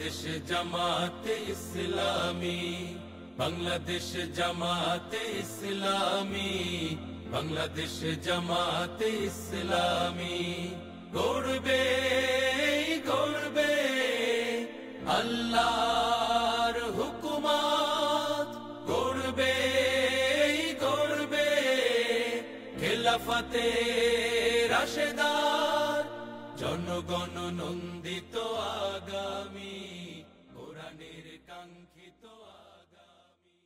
বাংলাদেশ জামাতে ইসলামী, বাংলাদেশ জামাতে ইসলামী, বাংলাদেশ জামাতে ইসলামী গড়বে গড়বে আল্লাহর হুকুমত, গড়বে গড়বে খেলাফতে রাশেদার, জনগণ নন্দিত আগামী, কোরআনের কাঙ্ক্ষিত আগামী,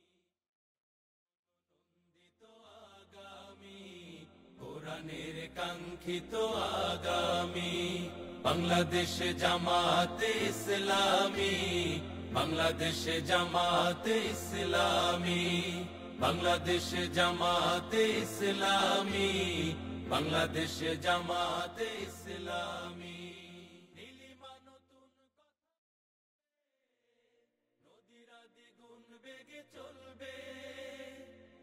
নন্দিত আগামী, কোরআনের কাঙ্ক্ষিত আগামী। বাংলাদেশ জামাতে ইসলামী, বাংলাদেশ জামাতে ইসলামী, বাংলাদেশ জামাতে ইসলামী, বাংলাদেশ জামাতে ইসলামী। নীলিমা নতুন নদীরা দ্বিগুণ বেগে চলবে,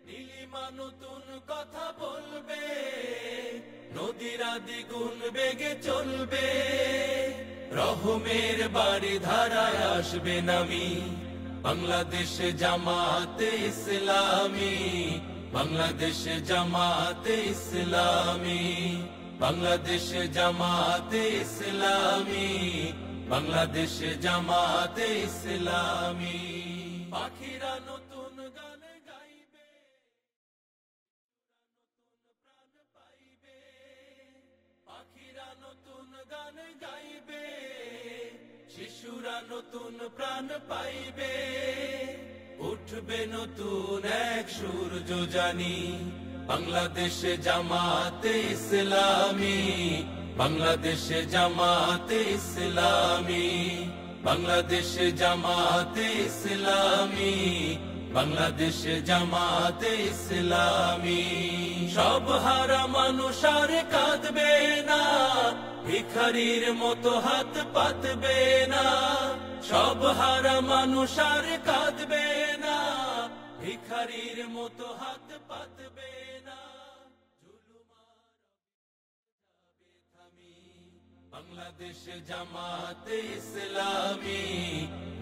নীলিমা নতুন কথা বলবে, নদীরা দ্বিগুণ বেগে চলবে, রহমের বাড়ি ধারায় আসবে নামি। বাংলাদেশ জামাতে ইসলামী, বাংলাদেশ জামাতে ইসলামী, বাংলাদেশ জামাতে ইসলামী, বাংলাদেশ জামাতে ইসলামী। পাখিরা নতুন গান গাইবে, নতুন প্রাণ পাইবে, পাখিরা নতুন গান গাইবে, শিশুরা নতুন প্রাণ পাইবে, উঠবে নতুন এক সূর্য জানি। বাংলাদেশ জামাতে ইসলামী, বাংলাদেশ জামাতে ইসলামী, বাংলাদেশ জামাতে ইসলামী, বাংলাদেশ জামাতে ইসলামী। সব হারা মানুষ আর কাঁদবে না, ভিখারির মতো হাত পাতবে না, সব হারা মানুষ আর কাঁদবে না, ভিখারির মতো হাত পাতবে না। বাংলাদেশ জামাতে ইসলামী,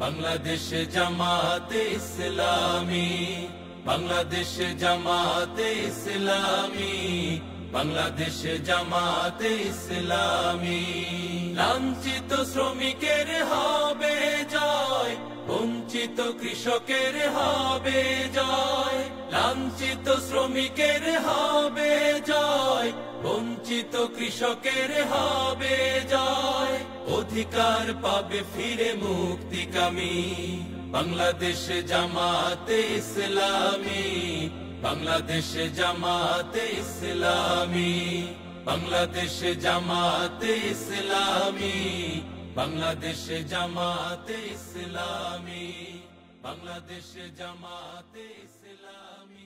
বাংলাদেশ জামাতে ইসলামী, বাংলাদেশ জামাতে ইসলামী, বাংলাদেশ জামাতে ইসলামী। লাঞ্ছিত শ্রমিকের হবে জয়, বঞ্চিত কৃষকের হবে জয়, লাঞ্ছিত শ্রমিকের হবে জয়, বঞ্চিত কৃষকের হবে জয়, অধিকার পাবে ফিরে মুক্তিকামী। বাংলাদেশ জামাতে ইসলামী, বাংলাদেশ জামাতে ইসলামী, বাংলাদেশ জামাতে ইসলামী, বাংলাদেশ জামাতে ইসলামী, বাংলাদেশ জামাতে ইসলামী।